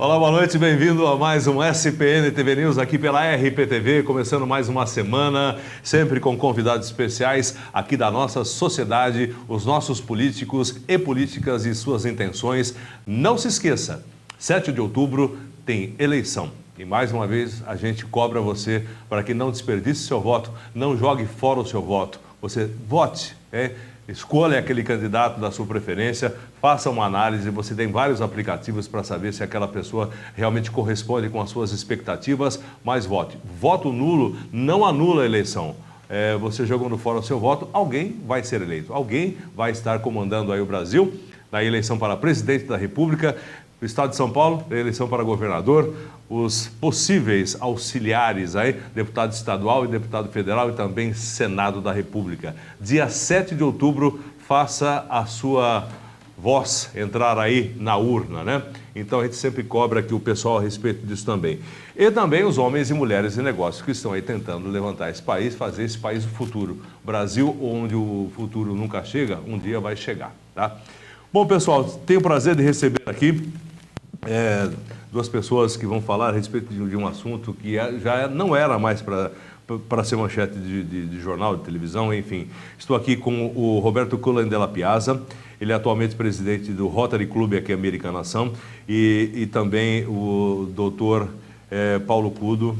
Olá, boa noite, bem-vindo a mais um SPN TV News aqui pela RPTV, começando mais uma semana, sempre com convidados especiais aqui da nossa sociedade, os nossos políticos e políticas e suas intenções. Não se esqueça, 7 de outubro tem eleição. E mais uma vez a gente cobra você para que não desperdice seu voto, não jogue fora o seu voto. Você vote, escolha aquele candidato da sua preferência, faça uma análise, você tem vários aplicativos para saber se aquela pessoa realmente corresponde com as suas expectativas, mas vote. Voto nulo não anula a eleição. Você jogando fora o seu voto, alguém vai ser eleito, alguém vai estar comandando aí o Brasil na eleição para presidente da República, o Estado de São Paulo, a eleição para governador, os possíveis auxiliares aí, deputado estadual e deputado federal e também Senado da República. Dia 7 de outubro, faça a sua voz entrar aí na urna, né? Então a gente sempre cobra aqui o pessoal a respeito disso também. E também os homens e mulheres de negócios que estão aí tentando levantar esse país, fazer esse país o futuro. Brasil, onde o futuro nunca chega, um dia vai chegar, tá? Bom, pessoal, tenho o prazer de receber aqui duas pessoas que vão falar a respeito de um assunto que já não era mais para ser manchete de jornal, de televisão, enfim. Estou aqui com o Roberto Cullen Della Piazza, ele é atualmente presidente do Rotary Club aqui em Americanação, e também o doutor Paulo Cudo,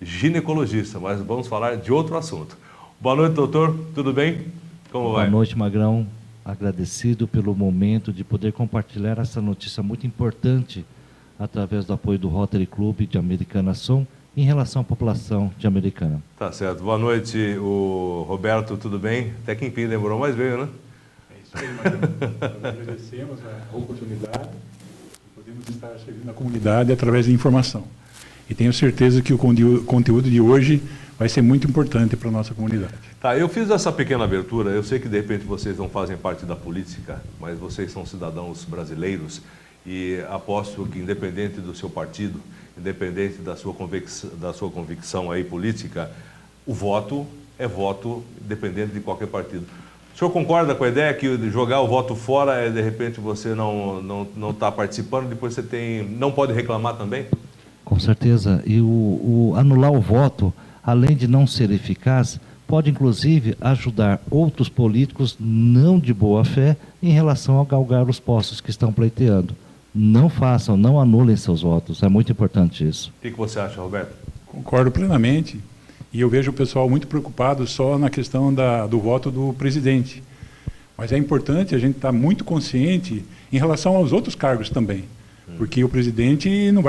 ginecologista, mas vamos falar de outro assunto. Boa noite, doutor, tudo bem? Como vai? Boa noite, Magrão. Agradecido pelo momento de poder compartilhar essa notícia muito importante através do apoio do Rotary Club de Americanação em relação à população de Americana. Tá certo. Boa noite, o Roberto, tudo bem? Até que enfim demorou, mas veio, né? É isso aí, Magrão. Nós agradecemos a oportunidade de podermos estar servindo a comunidade através da informação. E tenho certeza que o conteúdo de hoje vai ser muito importante para a nossa comunidade. Tá, eu fiz essa pequena abertura, eu sei que de repente vocês não fazem parte da política, mas vocês são cidadãos brasileiros e aposto que independente do seu partido, independente da sua convicção aí política, o voto é voto independente de qualquer partido. O senhor concorda com a ideia que jogar o voto fora é de repente você não está participando, depois você não pode reclamar também? Com certeza. E anular o voto, além de não ser eficaz, pode inclusive ajudar outros políticos não de boa fé em relação a galgar os postos que estão pleiteando. Não façam, não anulem seus votos, é muito importante isso. O que você acha, Roberto? Concordo plenamente, e eu vejo o pessoal muito preocupado só na questão do voto do presidente. Mas é importante a gente estar muito consciente em relação aos outros cargos também, porque o presidente não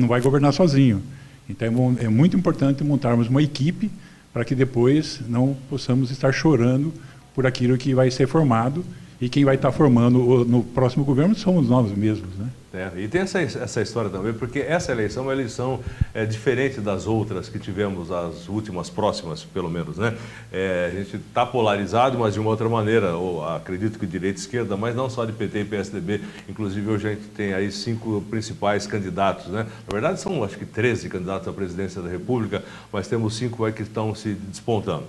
vai governar sozinho. Então é muito importante montarmos uma equipe para que depois não possamos estar chorando por aquilo que vai ser formado, e quem vai estar formando no próximo governo somos nós mesmos, né? E tem essa história também, porque essa eleição é uma eleição diferente das outras que tivemos, as últimas próximas, pelo menos, né? A gente está polarizado, mas de uma outra maneira, ou acredito que direita e esquerda, mas não só de PT e PSDB, inclusive hoje a gente tem aí 5 principais candidatos, né? Na verdade são acho que 13 candidatos à presidência da República, mas temos 5 aí que estão se despontando.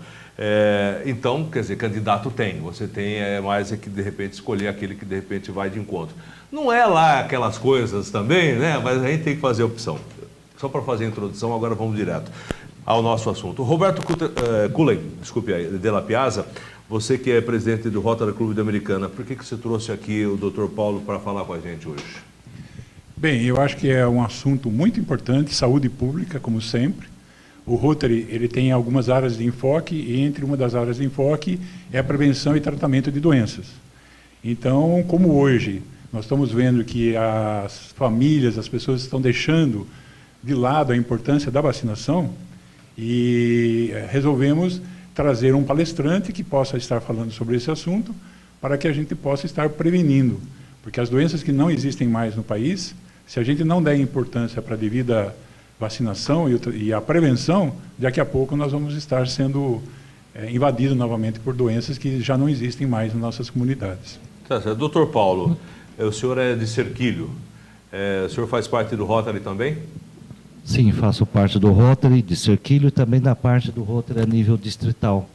Então, quer dizer, candidato tem, você tem mais é que de repente escolher aquele que de repente vai de encontro. Não é lá aquelas coisas também, né? Mas a gente tem que fazer opção. Só para fazer a introdução, agora vamos direto ao nosso assunto. Roberto Cullen, desculpe aí, Della Piazza, você que é presidente do Rotary Club de Americana, por que você trouxe aqui o Dr. Paulo para falar com a gente hoje? Bem, eu acho que é um assunto muito importante, saúde pública, como sempre. O Rotary, ele tem algumas áreas de enfoque, e entre uma das áreas de enfoque é a prevenção e tratamento de doenças. Então, como hoje nós estamos vendo que as famílias, as pessoas estão deixando de lado a importância da vacinação, e resolvemos trazer um palestrante que possa estar falando sobre esse assunto, para que a gente possa estar prevenindo. Porque as doenças que não existem mais no país, se a gente não der importância para a devida vacinação e a prevenção, daqui a pouco nós vamos estar sendo invadidos novamente por doenças que já não existem mais nas nossas comunidades. Tá certo. Doutor Paulo, o senhor é de Cerquilho, o senhor faz parte do Rotary também? Sim, faço parte do Rotary de Cerquilho e também da parte do Rotary a nível distrital,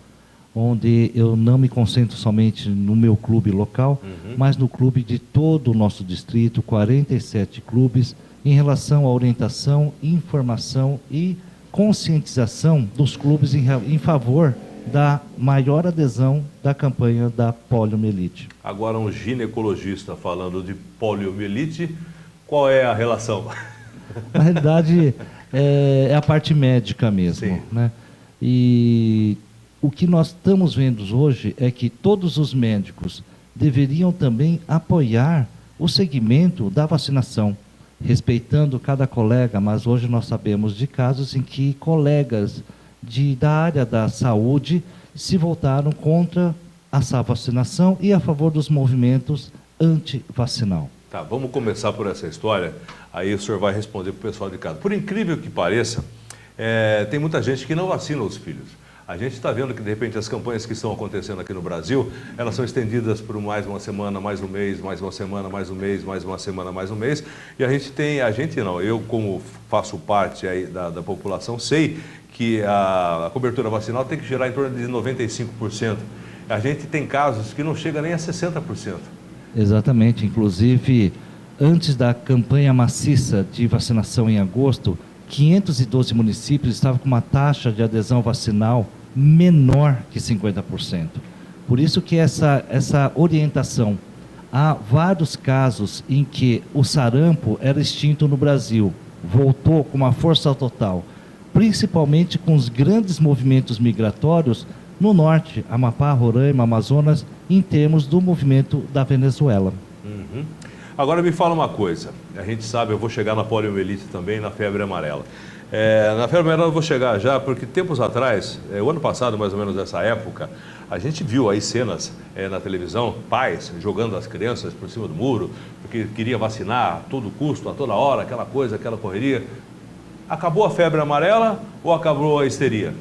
onde eu não me concentro somente no meu clube local, mas no clube de todo o nosso distrito, 47 clubes, em relação à orientação, informação e conscientização dos clubes em favor da maior adesão da campanha da poliomielite. Agora, um ginecologista falando de poliomielite, qual é a relação? Na realidade, é a parte médica mesmo, Sim. né? E o que nós estamos vendo hoje é que todos os médicos deveriam também apoiar o segmento da vacinação, respeitando cada colega, mas hoje nós sabemos de casos em que colegas da área da saúde se voltaram contra essa vacinação e a favor dos movimentos anti-vacinal. Tá, vamos começar por essa história, aí o senhor vai responder para o pessoal de casa. Por incrível que pareça, tem muita gente que não vacina os filhos. A gente está vendo que, de repente, as campanhas que estão acontecendo aqui no Brasil, elas são estendidas por mais uma semana, mais um mês, mais uma semana, mais um mês, mais uma semana, mais um mês. E eu como faço parte aí da população, sei que a cobertura vacinal tem que girar em torno de 95%. A gente tem casos que não chega nem a 60%. Exatamente, inclusive, antes da campanha maciça de vacinação em agosto, 512 municípios estavam com uma taxa de adesão vacinal menor que 50%. Por isso que essa orientação, há vários casos em que o sarampo era extinto no Brasil, voltou com uma força total, principalmente com os grandes movimentos migratórios no norte, Amapá, Roraima, Amazonas, em termos do movimento da Venezuela. Uhum. Agora me fala uma coisa, a gente sabe, eu vou chegar na poliomielite também, na febre amarela. Na febre amarela eu vou chegar já, porque tempos atrás, o ano passado mais ou menos nessa época, a gente viu aí cenas na televisão, pais jogando as crianças por cima do muro, porque queria vacinar a todo custo, a toda hora, aquela coisa, aquela correria. Acabou a febre amarela ou acabou a histeria?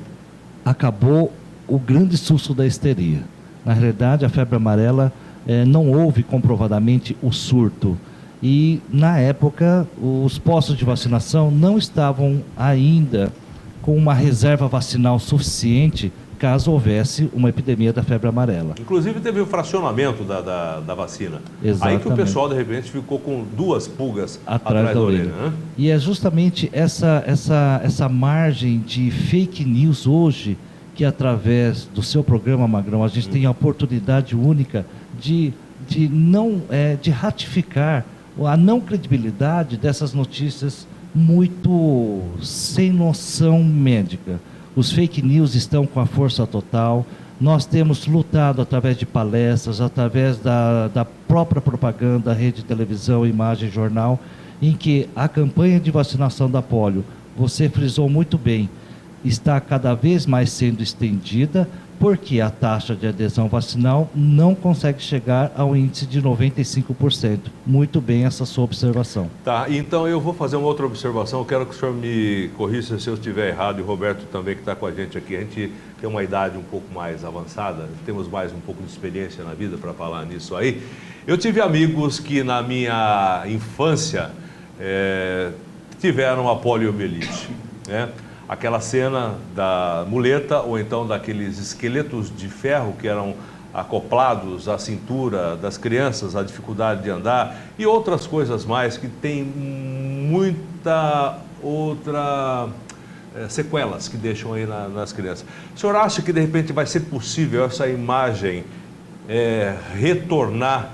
Acabou o grande susto da histeria. Na realidade, a febre amarela não houve comprovadamente o surto. E, na época, os postos de vacinação não estavam ainda com uma reserva vacinal suficiente caso houvesse uma epidemia da febre amarela. Inclusive, teve o fracionamento da vacina. Exatamente. Aí que o pessoal, de repente, ficou com duas pulgas atrás da orelha. Né? E é justamente essa margem de fake news hoje que, através do seu programa, Magrão, a gente tem a oportunidade única de ratificar a não credibilidade dessas notícias muito sem noção médica. Os fake news estão com a força total. Nós temos lutado através de palestras, através da própria propaganda, rede de televisão, imagem, jornal, em que a campanha de vacinação da polio, você frisou muito bem, está cada vez mais sendo estendida, porque a taxa de adesão vacinal não consegue chegar ao índice de 95%. Muito bem essa sua observação. Tá, então eu vou fazer uma outra observação, eu quero que o senhor me corrija se eu estiver errado, e o Roberto também que está com a gente aqui. A gente tem uma idade um pouco mais avançada, temos mais um pouco de experiência na vida para falar nisso aí. Eu tive amigos que na minha infância tiveram a poliomielite, né? Aquela cena da muleta ou então daqueles esqueletos de ferro que eram acoplados à cintura das crianças, a dificuldade de andar e outras coisas mais que tem muita outra sequelas que deixam aí nas crianças. O senhor acha que de repente vai ser possível essa imagem retornar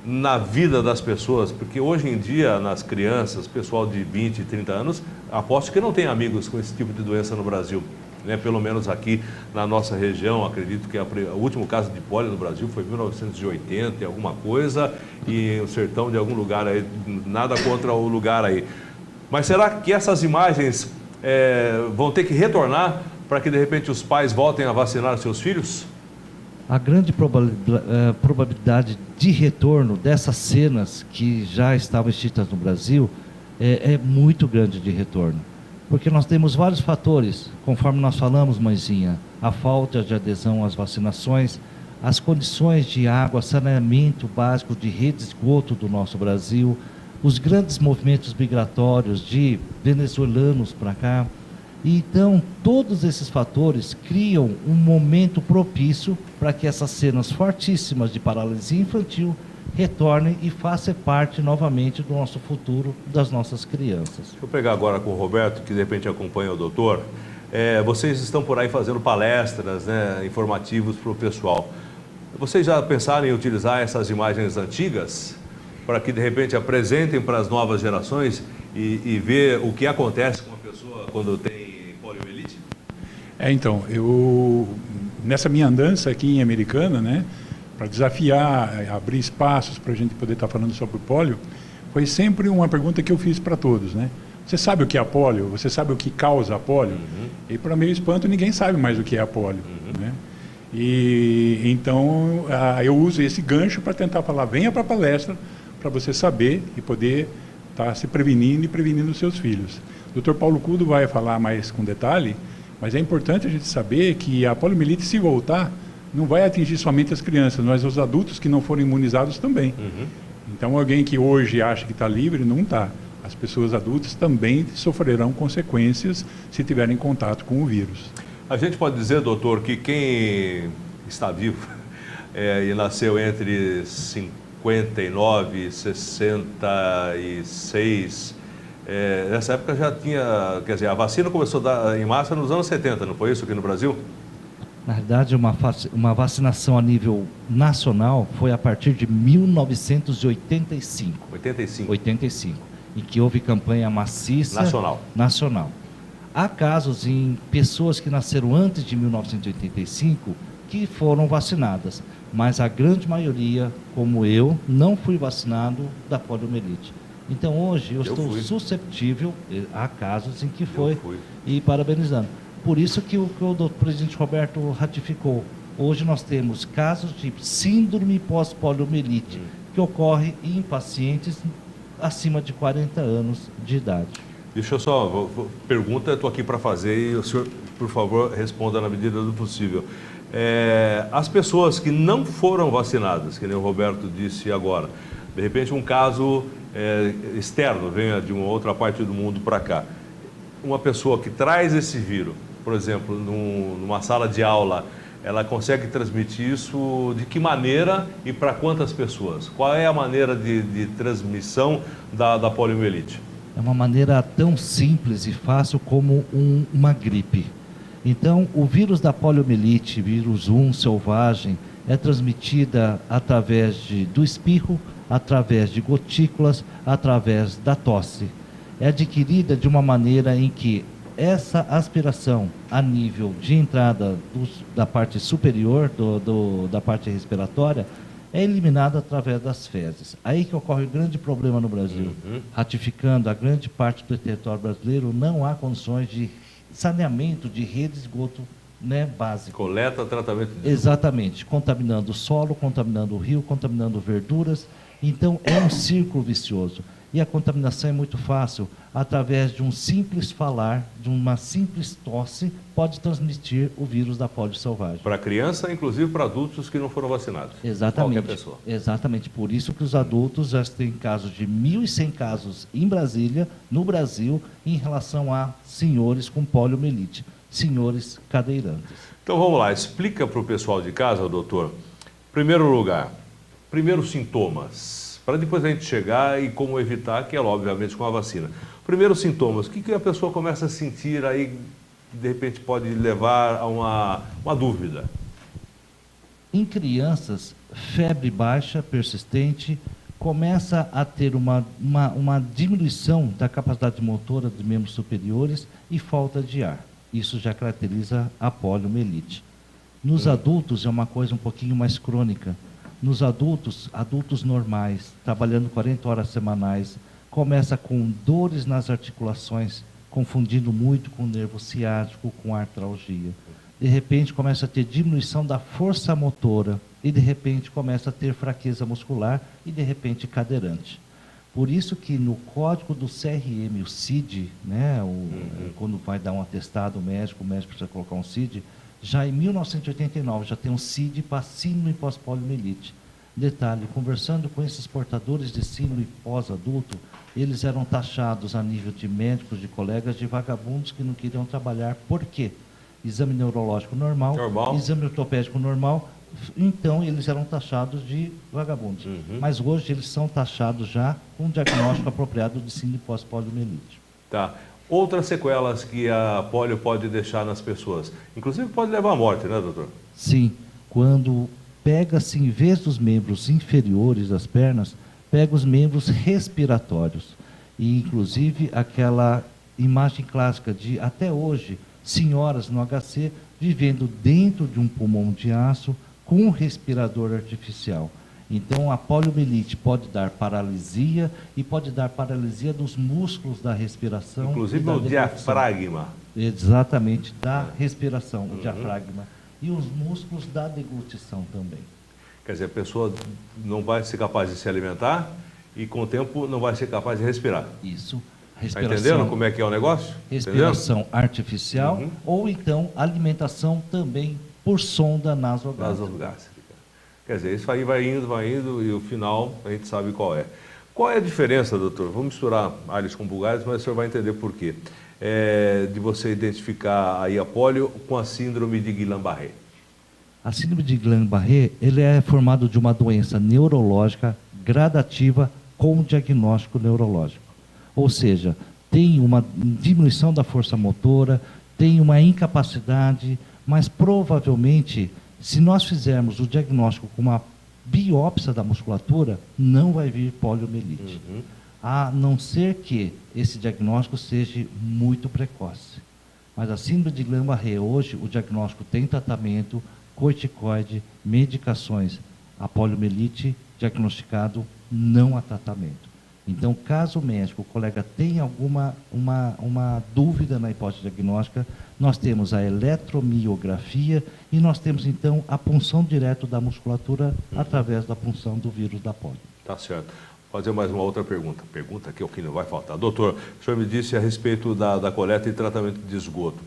na vida das pessoas? Porque hoje em dia, nas crianças, pessoal de 20, 30 anos, aposto que não tem amigos com esse tipo de doença no Brasil, né? Pelo menos aqui na nossa região, acredito que o último caso de polio no Brasil foi em 1980 e alguma coisa, e o sertão de algum lugar aí, nada contra o lugar aí. Mas será que essas imagens vão ter que retornar para que de repente os pais voltem a vacinar seus filhos? A grande probabilidade de retorno dessas cenas que já estavam extintas no Brasil é muito grande de retorno. Porque nós temos vários fatores, conforme nós falamos, mãezinha, a falta de adesão às vacinações, as condições de água, saneamento básico de rede de esgoto do nosso Brasil, os grandes movimentos migratórios de venezuelanos para cá. Então, todos esses fatores criam um momento propício para que essas cenas fortíssimas de paralisia infantil retornem e façam parte novamente do nosso futuro, das nossas crianças. Deixa eu pegar agora com o Roberto, que de repente acompanha o doutor. Vocês estão por aí fazendo palestras, né, informativos para o pessoal. Vocês já pensaram em utilizar essas imagens antigas para que de repente apresentem para as novas gerações e ver o que acontece com uma pessoa quando tem poliomielite? Então, eu, nessa minha andança aqui em Americana, né, para desafiar, abrir espaços para a gente poder estar falando sobre o pólio, foi sempre uma pergunta que eu fiz para todos, né? Você sabe o que é a pólio? Você sabe o que causa a pólio? Uhum. E para meu espanto, ninguém sabe mais o que é a pólio, né? E então eu uso esse gancho para tentar falar, venha para a palestra para você saber e poder estar se prevenindo e prevenindo os seus filhos. O Dr. Paulo Cudo vai falar mais com detalhe, mas é importante a gente saber que a poliomielite, se voltar, não vai atingir somente as crianças, mas os adultos que não foram imunizados também. Uhum. Então, alguém que hoje acha que está livre, não está. As pessoas adultas também sofrerão consequências se tiverem contato com o vírus. A gente pode dizer, doutor, que quem está vivo e nasceu entre 59 e 66, nessa época já tinha, quer dizer, a vacina começou a dar em massa nos anos 70, não foi isso aqui no Brasil? Na verdade, uma vacinação a nível nacional foi a partir de 1985. 85, em que houve campanha maciça nacional. Há casos em pessoas que nasceram antes de 1985 que foram vacinadas, mas a grande maioria, como eu, não fui vacinado da poliomielite. Então hoje eu estou susceptível a casos em que foi, e parabenizando. Por isso que o doutor presidente Roberto ratificou. Hoje nós temos casos de síndrome pós-poliomielite que ocorre em pacientes acima de 40 anos de idade. Deixa eu só, pergunta, estou aqui para fazer e o senhor, por favor, responda na medida do possível. As pessoas que não foram vacinadas, que nem o Roberto disse agora, de repente um caso externo, venha de uma outra parte do mundo para cá, uma pessoa que traz esse vírus, por exemplo, numa sala de aula, ela consegue transmitir isso de que maneira e para quantas pessoas? Qual é a maneira de transmissão da poliomielite? É uma maneira tão simples e fácil como uma gripe. Então, o vírus da poliomielite, vírus 1 selvagem, é transmitida através do espirro, através de gotículas, através da tosse. É adquirida de uma maneira em que essa aspiração a nível de entrada da parte superior, da parte respiratória, é eliminada através das fezes. Aí que ocorre o grande problema no Brasil. Ratificando, a grande parte do território brasileiro não há condições de saneamento de rede de esgoto, né, básico. Coleta, tratamento de esgoto. Exatamente, contaminando o solo, contaminando o rio, contaminando verduras. Então é um círculo vicioso. E a contaminação é muito fácil, através de um simples falar, de uma simples tosse, pode transmitir o vírus da polio selvagem. Para criança, inclusive para adultos que não foram vacinados. Exatamente. Qualquer pessoa. Exatamente, por isso que os adultos já têm casos de 1.100 casos em Brasília, no Brasil, em relação a senhores com poliomielite, senhores cadeirantes. Então vamos lá, explica para o pessoal de casa, doutor, primeiro lugar, primeiros sintomas, para depois a gente chegar e como evitar, que é obviamente com a vacina. Primeiros sintomas, o que a pessoa começa a sentir aí, que de repente pode levar a uma dúvida? Em crianças, febre baixa, persistente, começa a ter uma diminuição da capacidade motora dos membros superiores e falta de ar. Isso já caracteriza a poliomielite. Nos adultos é uma coisa um pouquinho mais crônica. Nos adultos normais, trabalhando 40 horas semanais, começa com dores nas articulações, confundindo muito com o nervo ciático, com artralgia. De repente começa a ter diminuição da força motora e de repente começa a ter fraqueza muscular e de repente cadeirante. Por isso que no código do CRM, o CID, né, quando vai dar um atestado médico, o médico precisa colocar um CID, já em 1989 já tem um CID para síndrome pós-poliomielite. Detalhe, conversando com esses portadores de síndrome pós-adulto, eles eram taxados a nível de médicos, de colegas, de vagabundos que não queriam trabalhar. Por quê? Exame neurológico normal. Exame ortopédico normal, então eles eram taxados de vagabundos. Mas hoje eles são taxados já com um diagnóstico apropriado de síndrome pós-poliomielite. Tá. Outras sequelas que a polio pode deixar nas pessoas, inclusive pode levar à morte, né, doutor? Sim, quando pega-se, em vez dos membros inferiores das pernas, pega os membros respiratórios. E, inclusive, aquela imagem clássica de, até hoje, senhoras no HC vivendo dentro de um pulmão de aço com um respirador artificial. Então, a poliomielite pode dar paralisia e pode dar paralisia dos músculos da respiração. Inclusive no diafragma. Exatamente, da respiração, o diafragma. E os músculos da deglutição também. Quer dizer, a pessoa não vai ser capaz de se alimentar e, com o tempo, não vai ser capaz de respirar. Isso. Está entendendo como é que é o negócio? Respiração artificial ou então alimentação também por sonda nasogástrica. Quer dizer, isso aí vai indo e o final a gente sabe qual é. Qual é a diferença, doutor? Vamos misturar alhos com bugalhos, mas o senhor vai entender por quê. De você identificar aí a polio com a síndrome de Guillain-Barré. A síndrome de Guillain-Barré, ele é formado de uma doença neurológica gradativa com diagnóstico neurológico. Ou seja, tem uma diminuição da força motora, tem uma incapacidade, mas provavelmente, se nós fizermos o diagnóstico com uma biópsia da musculatura, não vai vir poliomielite. A não ser que esse diagnóstico seja muito precoce. Mas a síndrome de Guillain-Barré, hoje, o diagnóstico tem tratamento, corticoide, medicações. A poliomielite, diagnosticado, não há tratamento. Então, caso o médico, o colega, tenha alguma uma dúvida na hipótese diagnóstica, nós temos a eletromiografia e nós temos, então, a punção direta da musculatura através da punção do vírus da polio. Tá certo. Vou fazer mais uma outra pergunta. Pergunta que é o que não vai faltar. Doutor, o senhor me disse a respeito da coleta e tratamento de esgoto.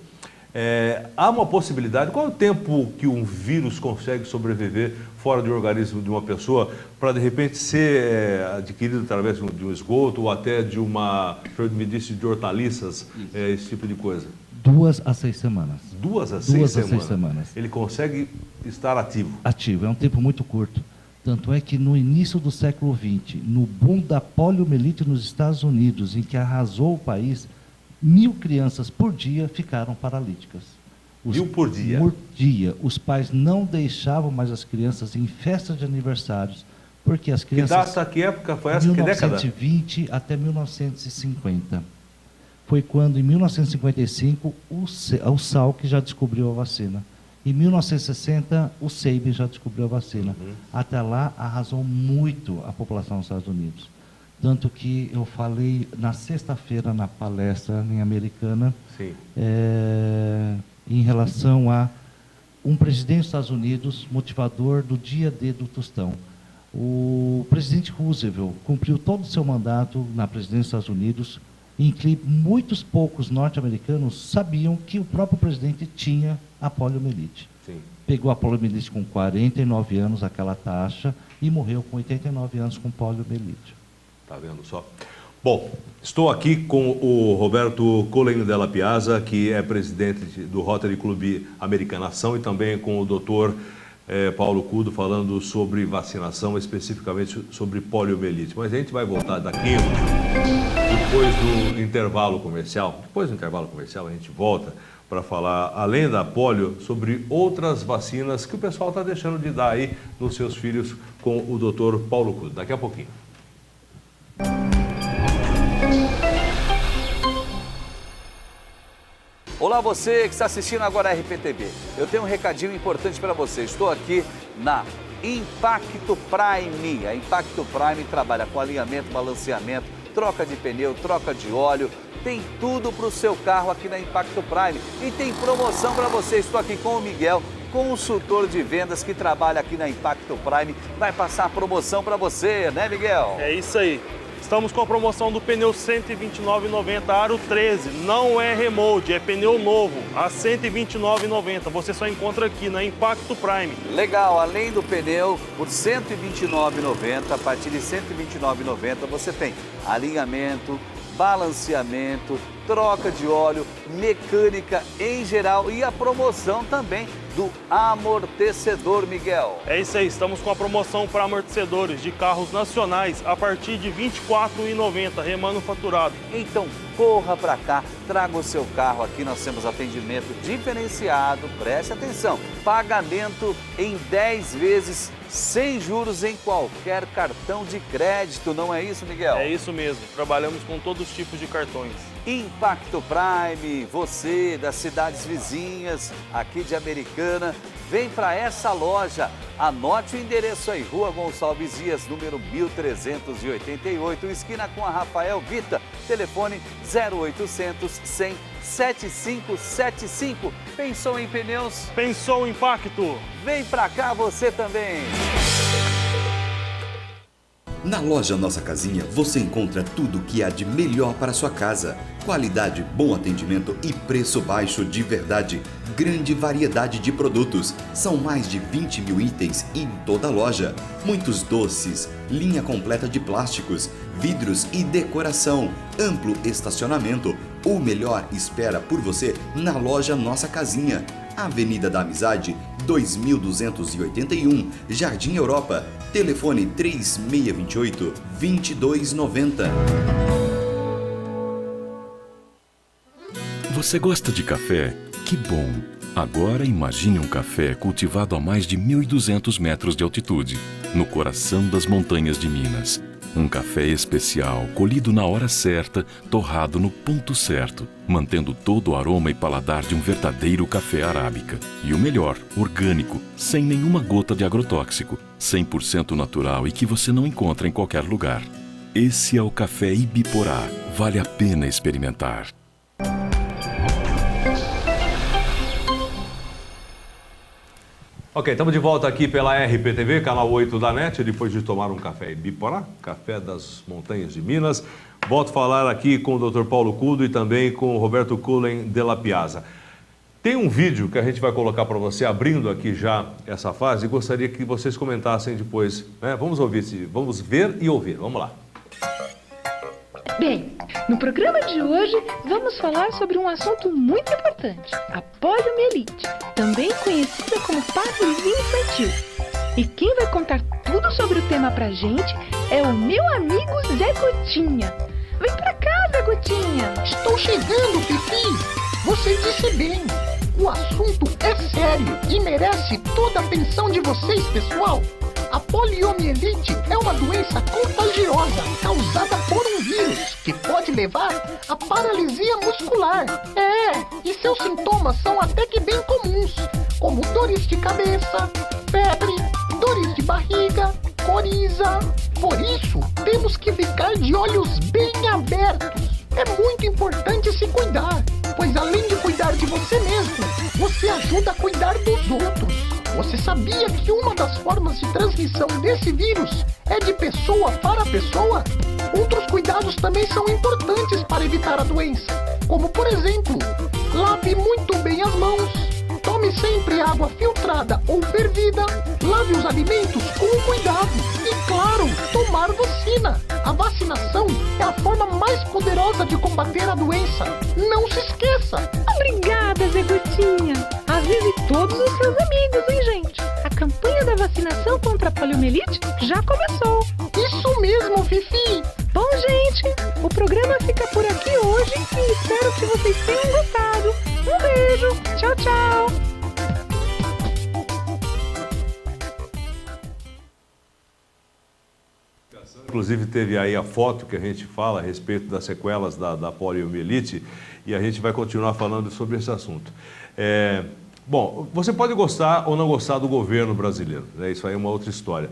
Há uma possibilidade, qual é o tempo que um vírus consegue sobreviver fora do organismo de uma pessoa para, de repente, ser adquirido através de um esgoto ou até de uma, o senhor me disse, de hortaliças, esse tipo de coisa? 2 a 6 semanas. 2 a 6 semanas. Ele consegue estar ativo? Ativo, é um tempo muito curto. Tanto é que no início do século XX, no boom da poliomielite nos Estados Unidos, em que arrasou o país, 1.000 crianças por dia ficaram paralíticas. 1.000 por dia? Por dia. Os pais não deixavam mais as crianças em festas de aniversários, porque as crianças... Que época foi essa? Que década? 1920 até 1950. Foi quando, em 1955, o Salk já descobriu a vacina. Em 1960, o Sabin já descobriu a vacina. Até lá, arrasou muito a população dos Estados Unidos. Tanto que eu falei na sexta-feira, na palestra em Americana, em relação a um presidente dos Estados Unidos, motivador do dia D do Tostão. O presidente Roosevelt cumpriu todo o seu mandato na presidência dos Estados Unidos, em que muitos poucos norte-americanos sabiam que o próprio presidente tinha a poliomielite. Pegou a poliomielite com 49 anos, aquela taxa, e morreu com 89 anos com poliomielite. Tá vendo só? Bom, estou aqui com o Roberto Coleno Della Piazza, que é presidente do Rotary Clube Americanação, e também com o doutor Paulo Cudo, falando sobre vacinação, especificamente sobre poliomielite. Mas a gente vai voltar daqui, depois do intervalo comercial. Depois do intervalo comercial a gente volta para falar, além da polio, sobre outras vacinas que o pessoal está deixando de dar aí nos seus filhos com o doutor Paulo Cudo. Daqui a pouquinho. Olá, você que está assistindo agora a RPTV. Eu tenho um recadinho importante para você. Estou aqui na Impacto Prime. A Impacto Prime trabalha com alinhamento, balanceamento, troca de pneu, troca de óleo. Tem tudo para o seu carro aqui na Impacto Prime. E tem promoção para você. Estou aqui com o Miguel, consultor de vendas que trabalha aqui na Impacto Prime. Vai passar a promoção para você, né, Miguel? É isso aí. Estamos com a promoção do pneu R$ 129,90 aro 13. Não é remold, é pneu novo, a R$ 129,90. Você só encontra aqui na Impacto Prime. Legal, além do pneu, por R$ 129,90, a partir de R$ 129,90 você tem alinhamento, balanceamento, troca de óleo, mecânica em geral e a promoção também do amortecedor, Miguel. É isso aí, estamos com a promoção para amortecedores de carros nacionais a partir de R$ 24,90, remanufaturado. Então corra para cá, traga o seu carro aqui, nós temos atendimento diferenciado, preste atenção, pagamento em 10 vezes sem juros em qualquer cartão de crédito, não é isso, Miguel? É isso mesmo, trabalhamos com todos os tipos de cartões. Impacto Prime, você das cidades vizinhas, aqui de Americana, vem para essa loja. Anote o endereço aí, Rua Gonçalves Dias, número 1388, esquina com a Rafael Vita. Telefone 0800 100 7575. Pensou em pneus? Pensou em Impacto? Vem pra cá você também. Na loja Nossa Casinha você encontra tudo o que há de melhor para a sua casa. Qualidade, bom atendimento e preço baixo de verdade. Grande variedade de produtos. São mais de 20 mil itens em toda a loja. Muitos doces, linha completa de plásticos, vidros e decoração. Amplo estacionamento. O melhor espera por você na loja Nossa Casinha. Avenida da Amizade, 2281, Jardim Europa. Telefone 3628-2290. Você gosta de café? Que bom! Agora imagine um café cultivado a mais de 1.200 metros de altitude, no coração das montanhas de Minas. Um café especial, colhido na hora certa, torrado no ponto certo, mantendo todo o aroma e paladar de um verdadeiro café arábica. E o melhor, orgânico, sem nenhuma gota de agrotóxico, 100% natural e que você não encontra em qualquer lugar. Esse é o café Ibiporá. Vale a pena experimentar. Ok, estamos de volta aqui pela RPTV, canal 8 da NET, depois de tomar um café Ibiporá, café das montanhas de Minas. Volto a falar aqui com o Dr. Paulo Cudo e também com o Roberto Cullen de La Piazza. Tem um vídeo que a gente vai colocar para você, abrindo aqui já essa fase, e gostaria que vocês comentassem depois, né? Vamos ouvir, vamos ver e ouvir, vamos lá. Bem, no programa de hoje vamos falar sobre um assunto muito importante, a poliomielite, também conhecida como paralisia infantil. E quem vai contar tudo sobre o tema pra gente é o meu amigo Zé Gotinha. Vem pra cá, Zé Gotinha! Estou chegando, Fifi! Você disse bem, o assunto é sério e merece toda a atenção de vocês, pessoal! A poliomielite é uma doença contagiosa causada por um vírus que pode levar à paralisia muscular. E seus sintomas são até que bem comuns, como dores de cabeça, febre, dores de barriga, coriza. Por isso, temos que ficar de olhos bem abertos. É muito importante se cuidar, pois além de cuidar de você mesmo, você ajuda a cuidar dos outros. Você sabia que uma das formas de transmissão desse vírus é de pessoa para pessoa? Outros cuidados também são importantes para evitar a doença, como por exemplo, lave muito bem as mãos, tome sempre água filtrada ou fervida, lave os alimentos com cuidado e, claro, tomar vacina. A vacinação é a forma mais poderosa de combater a doença. Não se esqueça! Obrigada, Zé Gotinha! Avise todos os seus amigos, hein, gente? A campanha da vacinação contra a poliomielite já começou. Isso mesmo, Fifi! Bom, gente, o programa fica por aqui hoje e espero que vocês tenham gostado. Um beijo! Tchau, tchau! Inclusive teve aí a foto que a gente fala a respeito das sequelas da poliomielite e a gente vai continuar falando sobre esse assunto. Bom, você pode gostar ou não gostar do governo brasileiro, né? Isso aí é uma outra história.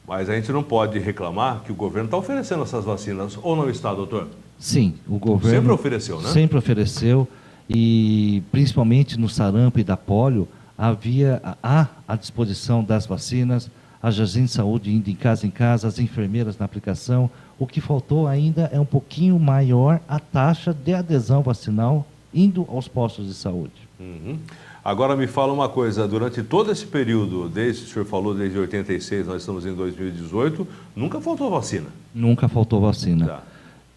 Mas a gente não pode reclamar que o governo está oferecendo essas vacinas, ou não está, doutor? Sim, o governo... Sempre ofereceu, né? Sempre ofereceu, e principalmente no sarampo e da polio, há à disposição das vacinas, as agentes de saúde indo em casa, as enfermeiras na aplicação. O que faltou ainda é um pouquinho maior a taxa de adesão vacinal indo aos postos de saúde. Uhum. Agora me fala uma coisa, durante todo esse período, desde o senhor falou, desde 86, nós estamos em 2018, nunca faltou vacina? Nunca faltou vacina. Tá.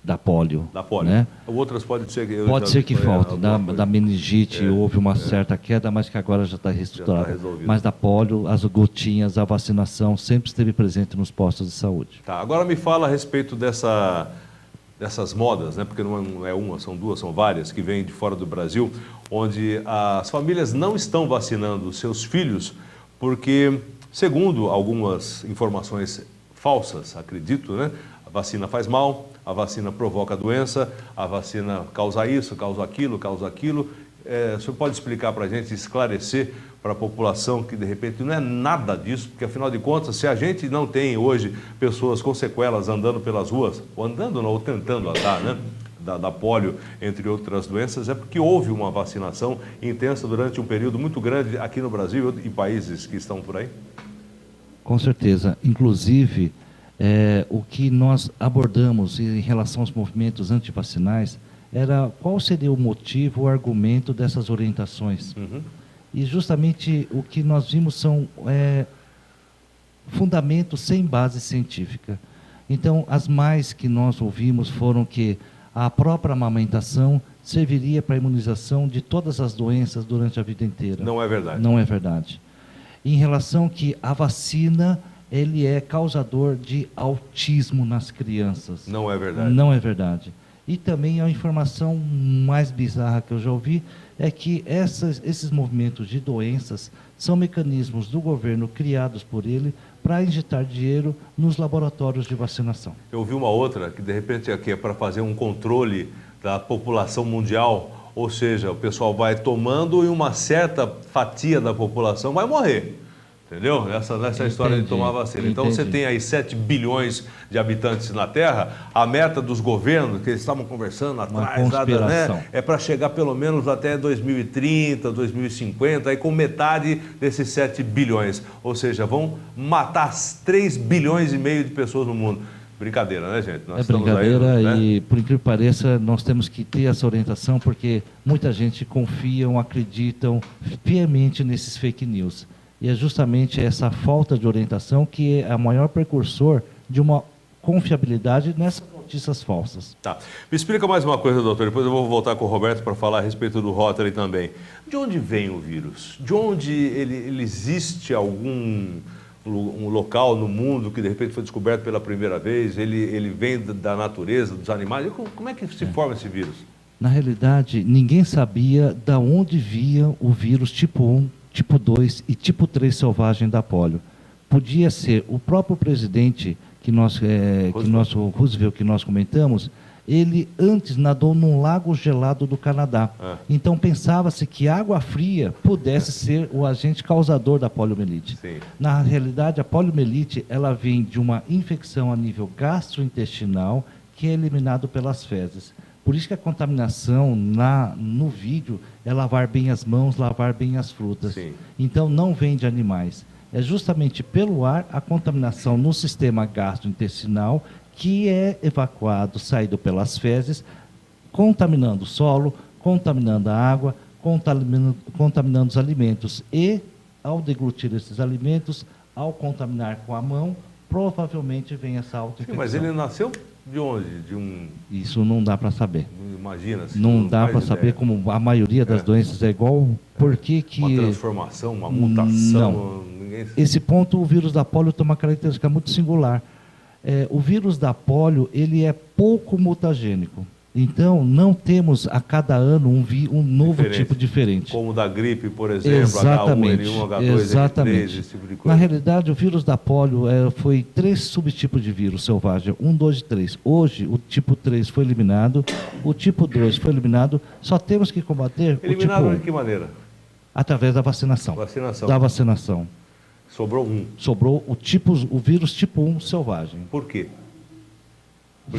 da polio. Da polio. Né? Outras pode ser que... Pode ser que falte. Da meningite houve uma certa queda, mas que agora já está reestruturada. resolvido. Mas da polio, as gotinhas, a vacinação sempre esteve presente nos postos de saúde. Tá, agora me fala a respeito dessas modas, né? Porque não é uma, são duas, são várias, que vêm de fora do Brasil, onde as famílias não estão vacinando os seus filhos porque, segundo algumas informações falsas, acredito, né? A vacina faz mal, a vacina provoca doença, a vacina causa isso, causa aquilo, causa aquilo. O senhor pode explicar para a gente, esclarecer para a população que de repente não é nada disso, porque afinal de contas, se a gente não tem hoje pessoas com sequelas andando pelas ruas, ou andando não, ou tentando andar, né? Da polio, entre outras doenças, é porque houve uma vacinação intensa durante um período muito grande aqui no Brasil e países que estão por aí? Com certeza. Inclusive, o que nós abordamos em relação aos movimentos antivacinais era qual seria o motivo, o argumento dessas orientações. Uhum. E justamente o que nós vimos são fundamentos sem base científica. Então, as mais que nós ouvimos foram que a própria amamentação serviria para a imunização de todas as doenças durante a vida inteira. Não é verdade. Não é verdade. Em relação que a vacina, ele é causador de autismo nas crianças. Não é verdade. Não é verdade. E também a informação mais bizarra que eu já ouvi é que esses movimentos de doenças são mecanismos do governo criados por ele para injetar dinheiro nos laboratórios de vacinação. Eu vi uma outra que de repente aqui é para fazer um controle da população mundial, ou seja, o pessoal vai tomando e uma certa fatia da população vai morrer. Entendeu? Nessa história de tomar vacina. Então você tem aí 7 bilhões de habitantes na Terra, a meta dos governos, que eles estavam conversando atrás, né, é para chegar pelo menos até 2030, 2050, aí com metade desses 7 bilhões. Ou seja, vão matar 3 bilhões e meio de pessoas no mundo. Brincadeira, né, gente? Nós brincadeira aí, né? E, por incrível que pareça, nós temos que ter essa orientação porque muita gente confiam, acreditam piamente nesses fake news. E é justamente essa falta de orientação que é a maior precursor de uma confiabilidade nessas notícias falsas. Tá. Me explica mais uma coisa, doutor, depois eu vou voltar com o Roberto para falar a respeito do Rotary também. De onde vem o vírus? De onde ele existe um local no mundo que de repente foi descoberto pela primeira vez? Ele vem da natureza, dos animais? Como é que se forma esse vírus? Na realidade, ninguém sabia de onde vinha o vírus tipo 1, tipo 2 e tipo 3 selvagem da polio. Podia ser o próprio presidente o Roosevelt, que nós comentamos, ele antes nadou num lago gelado do Canadá. Então pensava-se que água fria pudesse ser o agente causador da poliomielite. Sim. Na realidade, a poliomielite ela vem de uma infecção a nível gastrointestinal que é eliminado pelas fezes. Por isso que a contaminação no vídeo é lavar bem as mãos, lavar bem as frutas. Sim. Então não vem de animais. É justamente pelo ar a contaminação no sistema gastrointestinal que é evacuado, saído pelas fezes, contaminando o solo, contaminando a água, contaminando os alimentos. E ao deglutir esses alimentos, ao contaminar com a mão, provavelmente vem essa autoinfecção. Mas ele nasceu de onde? Isso não dá para saber. Imagina. Não dá para saber, como a maioria das doenças é igual. Por que uma transformação, uma mutação. Esse ponto, o vírus da polio tem uma característica muito singular. O vírus da polio, ele é pouco mutagênico. Então, não temos a cada ano um novo tipo diferente. Como o da gripe, por exemplo, exatamente, H1N1, H2N3, exatamente. esse tipo de coisa. Na realidade, o vírus da polio foi 3 subtipos de vírus selvagem, 1, 2 e 3. Hoje, o tipo 3 foi eliminado, o tipo 2 foi eliminado, só temos que combater eliminado o tipo 1. De que maneira? Através da vacinação. Da vacinação. Sobrou um. Sobrou o vírus tipo 1 selvagem. Por quê?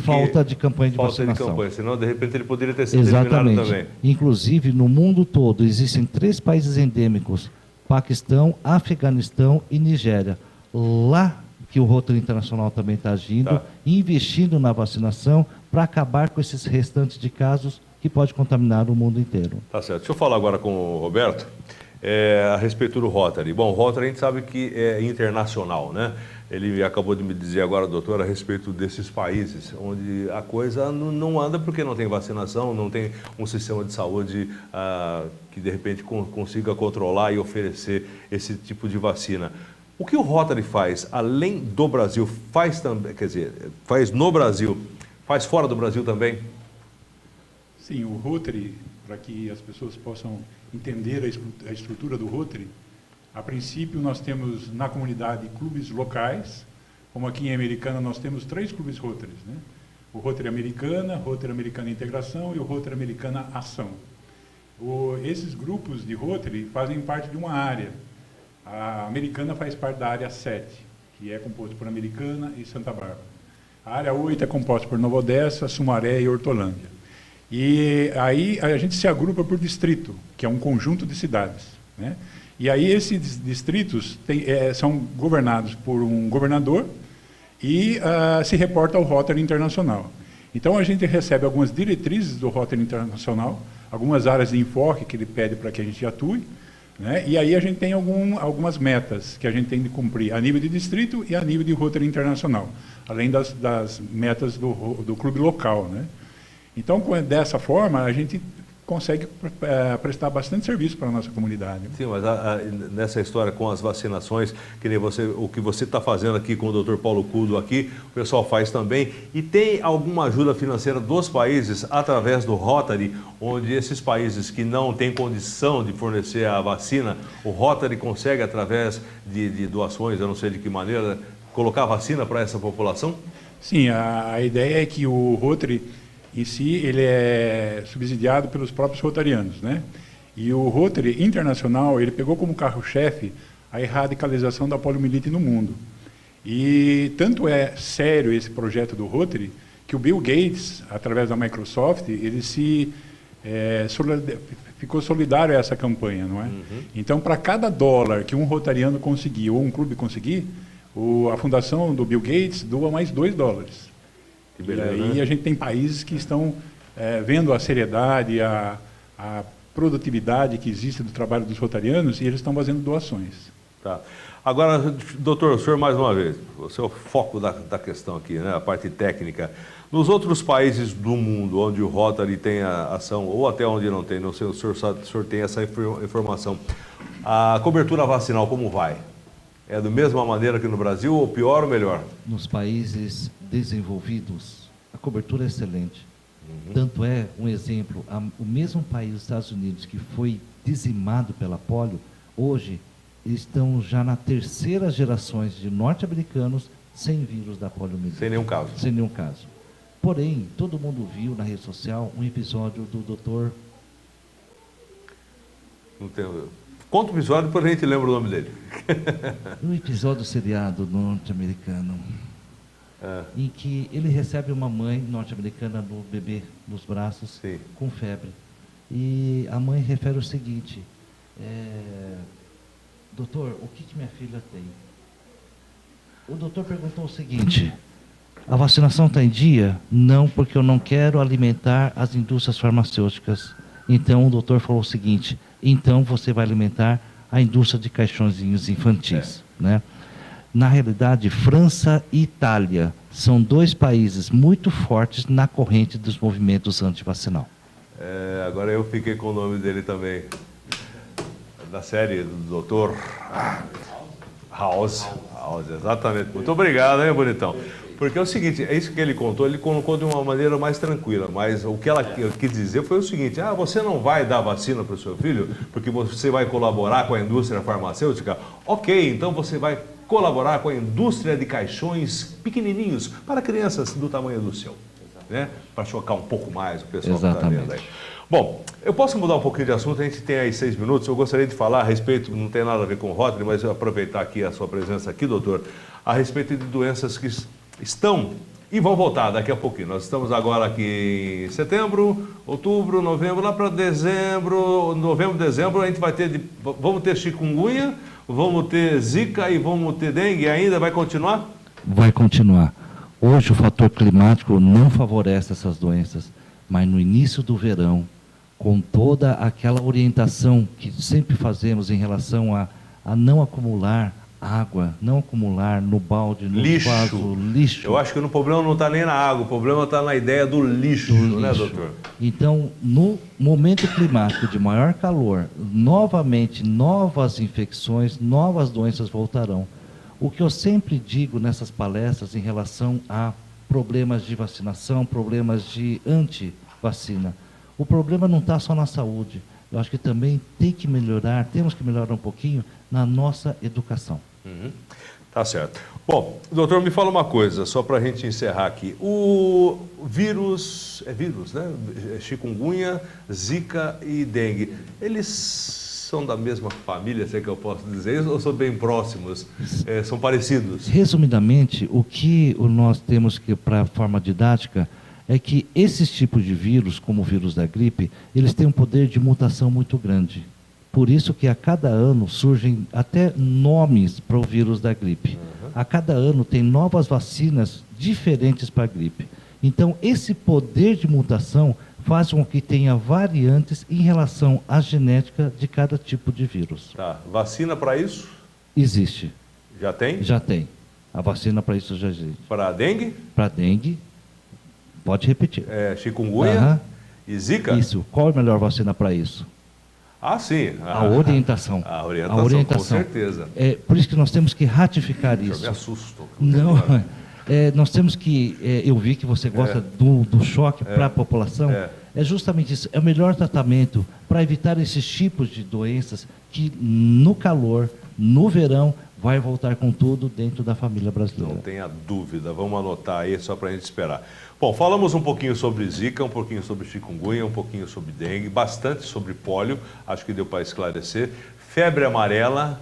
Falta de campanha de vacinação. Falta de campanha, senão de repente ele poderia ter sido eliminado também. Inclusive, no mundo todo, existem 3 países endêmicos, Paquistão, Afeganistão e Nigéria. Lá que o Rotary Internacional também está agindo, investindo na vacinação para acabar com esses restantes de casos que pode contaminar o mundo inteiro. Tá certo. Deixa eu falar agora com o Roberto. a respeito do Rotary. Bom, o Rotary a gente sabe que é internacional, né? Ele acabou de me dizer agora, doutor, a respeito desses países onde a coisa não anda porque não tem vacinação, não tem um sistema de saúde que de repente consiga controlar e oferecer esse tipo de vacina. O que o Rotary faz, além do Brasil, faz também, quer dizer, faz no Brasil, faz fora do Brasil também? Sim, o Rotary, para que as pessoas possam entender a estrutura do Rotary, a princípio nós temos na comunidade clubes locais, como aqui em Americana nós temos 3 clubes Rotary, né? O Rotary Americana Integração e o Rotary Americana Ação. Esses grupos de Rotary fazem parte de uma área. A Americana faz parte da área 7, que é composto por Americana e Santa Bárbara. A área 8 é composta por Nova Odessa, Sumaré e Hortolândia. E aí a gente se agrupa por distrito, que é um conjunto de cidades, né? E aí esses distritos são governados por um governador e se reporta ao Rotary Internacional. Então a gente recebe algumas diretrizes do Rotary Internacional, algumas áreas de enfoque que ele pede para que a gente atue, né? E aí a gente tem algumas metas que a gente tem de cumprir a nível de distrito e a nível de Rotary Internacional, além das metas do clube local, né? Então, dessa forma, a gente consegue prestar bastante serviço para a nossa comunidade. Sim, mas nessa história com as vacinações, que nem o que você está fazendo aqui com o Dr. Paulo Kudo aqui, o pessoal faz também. E tem alguma ajuda financeira dos países através do Rotary, onde esses países que não têm condição de fornecer a vacina, o Rotary consegue, através de doações, eu não sei de que maneira, colocar vacina para essa população? Sim, a ideia é que o Rotary em si, ele é subsidiado pelos próprios rotarianos, né? E o Rotary Internacional, ele pegou como carro-chefe a radicalização da poliomielite no mundo. E tanto é sério esse projeto do Rotary, que o Bill Gates, através da Microsoft, ele ficou solidário a essa campanha, não é? Uhum. Então, para cada dólar que um rotariano conseguir, ou um clube conseguir, a fundação do Bill Gates doa mais $2. Beleza, e aí, né? A gente tem países que estão vendo a seriedade, a produtividade que existe do trabalho dos rotarianos, e eles estão fazendo doações. Tá. Agora, doutor, o senhor mais uma vez, o seu foco da questão aqui, né, a parte técnica. Nos outros países do mundo onde o Rotary tem a ação, ou até onde não tem, não sei, o senhor tem essa informação, a cobertura vacinal como vai? É da mesma maneira que no Brasil, ou pior ou melhor? Nos países desenvolvidos, a cobertura é excelente. Uhum. Tanto é, um exemplo, o mesmo país, os Estados Unidos, que foi dizimado pela polio, hoje estão já na 3ª gerações de norte-americanos sem vírus da poliomielite. Sem nenhum caso. Sem nenhum caso. Porém, todo mundo viu na rede social um episódio do doutor... Não tem... Conta o episódio, depois a gente lembra o nome dele. Um episódio seriado norte-americano, em que ele recebe uma mãe norte-americana no bebê nos braços, sim, com febre. E a mãe refere o seguinte: doutor, o que minha filha tem? O doutor perguntou o seguinte: a vacinação está em dia? Não, porque eu não quero alimentar as indústrias farmacêuticas. Então o doutor falou o seguinte: então você vai alimentar a indústria de caixõezinhos infantis, né? Na realidade, França e Itália são 2 países muito fortes na corrente dos movimentos antivacinal. Agora eu fiquei com o nome dele também, da série do Dr. House, exatamente. Muito obrigado, hein, bonitão? Porque é o seguinte, é isso que ele contou de uma maneira mais tranquila, mas o que ela quis dizer foi o seguinte: você não vai dar vacina para o seu filho porque você vai colaborar com a indústria farmacêutica? Ok, então você vai colaborar com a indústria de caixões pequenininhos para crianças do tamanho do seu, né? Para chocar um pouco mais o pessoal que está vendo aí. Bom, eu posso mudar um pouquinho de assunto, a gente tem aí 6 minutos, eu gostaria de falar a respeito, não tem nada a ver com o Rotary, mas eu aproveitar aqui a sua presença aqui, doutor, a respeito de doenças que estão e vão voltar daqui a pouquinho. Nós estamos agora aqui em setembro, outubro, novembro, lá para novembro, dezembro, a gente vai vamos ter chikungunya, vamos ter zika e vamos ter dengue, ainda vai continuar? Vai continuar. Hoje o fator climático não favorece essas doenças, mas no início do verão, com toda aquela orientação que sempre fazemos em relação a não acumular água, não acumular no balde, no Lixo. vaso, lixo. Eu acho que o problema não está nem na água, o problema está na ideia do lixo, né, doutor? Então, no momento climático de maior calor, novamente, novas infecções, novas doenças voltarão. O que eu sempre digo nessas palestras em relação a problemas de vacinação, problemas de anti-vacina, o problema não está só na saúde. Eu acho que também temos que melhorar um pouquinho na nossa educação. Tá certo. Bom, doutor, me fala uma coisa, só para a gente encerrar aqui. O vírus, né? Chikungunya, Zika e dengue, eles são da mesma família, se é que eu posso dizer isso, ou são bem próximos? São parecidos? Resumidamente, o que nós temos que, para a forma didática, é que esses tipos de vírus, como o vírus da gripe, eles têm um poder de mutação muito grande. Por isso que a cada ano surgem até nomes para o vírus da gripe. A cada ano tem novas vacinas diferentes para a gripe. Então, esse poder de mutação faz com que tenha variantes em relação à genética de cada tipo de vírus. Tá. Vacina para isso? Existe. Já tem? Já tem. A vacina para isso já existe. Para dengue? Para dengue, pode repetir. Chikungunya e Zika? Isso. Qual é a melhor vacina para isso? Ah, sim. A orientação. A orientação, com certeza. Por isso que nós temos que ratificar isso. Eu me assusto. Não, nós temos que... eu vi que você gosta do choque para a população. É justamente isso. É o melhor tratamento para evitar esses tipos de doenças que no calor, no verão, vai voltar com tudo dentro da família brasileira. Não tenha dúvida. Vamos anotar aí só para a gente esperar. Bom, falamos um pouquinho sobre Zika, um pouquinho sobre chikungunya, um pouquinho sobre dengue, bastante sobre pólio, acho que deu para esclarecer. Febre amarela,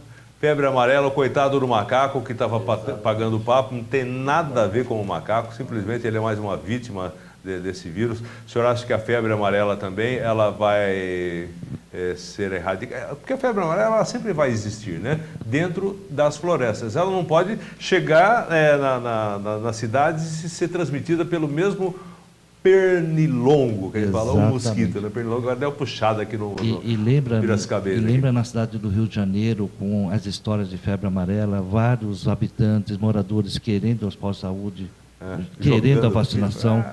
o coitado do macaco que estava pagando o papo, não tem nada a ver com o macaco, simplesmente ele é mais uma vítima desse vírus. O senhor acha que a febre amarela também, ela vai ser erradicada? Porque a febre amarela ela sempre vai existir, né? Dentro das florestas. Ela não pode chegar nas cidades e ser transmitida pelo mesmo pernilongo, que a gente fala, o mosquito, né? Pernilongo agora deu uma puxada aqui no Piracicaba. E lembra na cidade do Rio de Janeiro, com as histórias de febre amarela, vários habitantes, moradores querendo os pós-saúde, querendo a vacinação.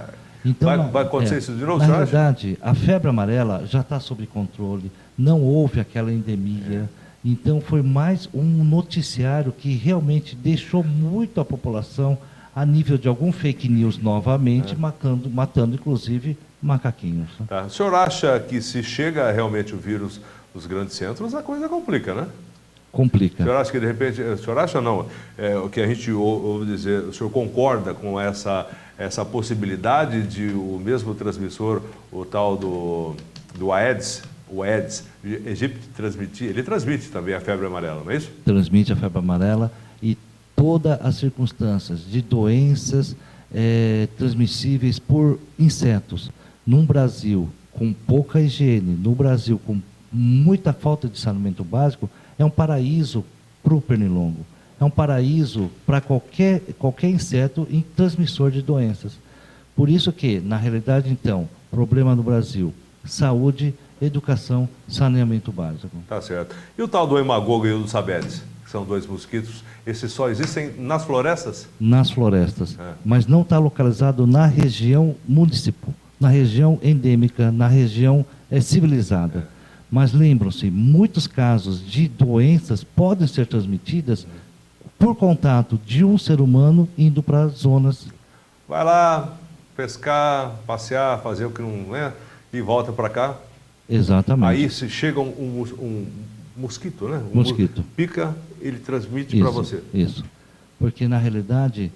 Então, vai acontecer isso de novo, na verdade, a febre amarela já está sob controle, não houve aquela endemia. Então, foi mais um noticiário que realmente deixou muito a população a nível de algum fake news novamente, matando inclusive macaquinhos. Tá. O senhor acha que se chega realmente o vírus nos grandes centros, a coisa complica, né? Complica. O senhor acha que de repente, o senhor acha não, o que a gente ouve dizer, o senhor concorda com essa possibilidade de o mesmo transmissor, o tal do Aedes aegypti transmitir, ele transmite também a febre amarela, não é isso? Transmite a febre amarela e todas as circunstâncias de doenças transmissíveis por insetos. Num Brasil com pouca higiene, no Brasil com muita falta de saneamento básico, é um paraíso para o pernilongo. É um paraíso para qualquer inseto em transmissor de doenças. Por isso que, na realidade, então, problema no Brasil, saúde, educação, saneamento básico. Tá certo. E o tal do emagogo e o do sabedes, que são dois mosquitos, esses só existem nas florestas? Nas florestas, mas não está localizado na região municipal, na região endêmica, na região civilizada. Mas lembram-se, muitos casos de doenças podem ser transmitidas por contato de um ser humano indo para zonas. Vai lá pescar, passear, fazer o que não é, e volta para cá. Exatamente. Aí se chega um mosquito, né? Mosquito. Pica, ele transmite para você. Isso. Porque, na realidade,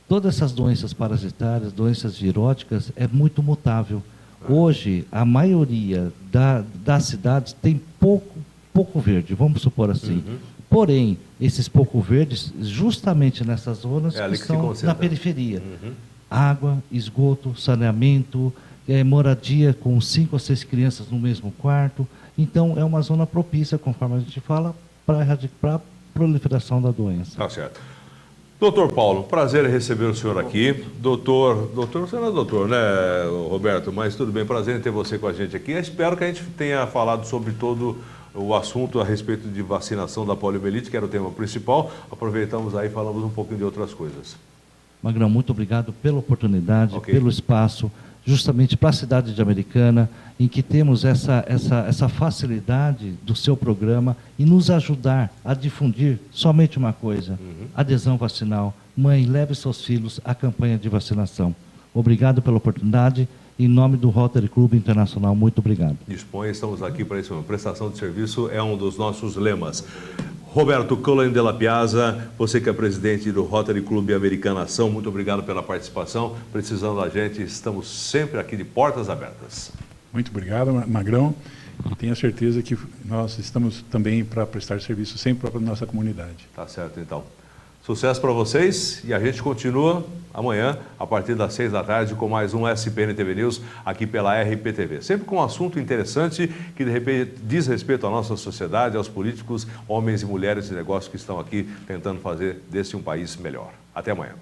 todas essas doenças parasitárias, doenças viróticas, é muito mutável. Hoje, a maioria das cidades tem pouco verde, vamos supor assim. Porém, esses pouco verdes, justamente nessas zonas que são na periferia. Água, esgoto, saneamento, moradia com 5 a 6 crianças no mesmo quarto. Então, é uma zona propícia, conforme a gente fala, para a proliferação da doença. Tá certo. Doutor Paulo, prazer em receber o senhor aqui. Doutor, você não é doutor, né, Roberto? Mas tudo bem, prazer em ter você com a gente aqui. Eu espero que a gente tenha falado sobre todo o assunto a respeito de vacinação da poliomielite, que era o tema principal. Aproveitamos aí e falamos um pouquinho de outras coisas. Magrão, muito obrigado pela oportunidade, pelo espaço, justamente para a cidade de Americana, em que temos essa facilidade do seu programa e nos ajudar a difundir somente uma coisa, adesão vacinal. Mãe, leve seus filhos à campanha de vacinação. Obrigado pela oportunidade. Em nome do Rotary Club Internacional, muito obrigado. Dispõe, estamos aqui para isso. Prestação de serviço é um dos nossos lemas. Roberto Cullen de la Piazza, você que é presidente do Rotary Club Americana Ação, muito obrigado pela participação. Precisando da gente, estamos sempre aqui de portas abertas. Muito obrigado, Magrão. E tenha certeza que nós estamos também para prestar serviço sempre para a nossa comunidade. Tá certo, então. Sucesso para vocês e a gente continua amanhã, a partir das 6 da tarde, com mais um SPN TV News aqui pela RPTV. Sempre com um assunto interessante que, de repente, diz respeito à nossa sociedade, aos políticos, homens e mulheres de negócios que estão aqui tentando fazer desse um país melhor. Até amanhã.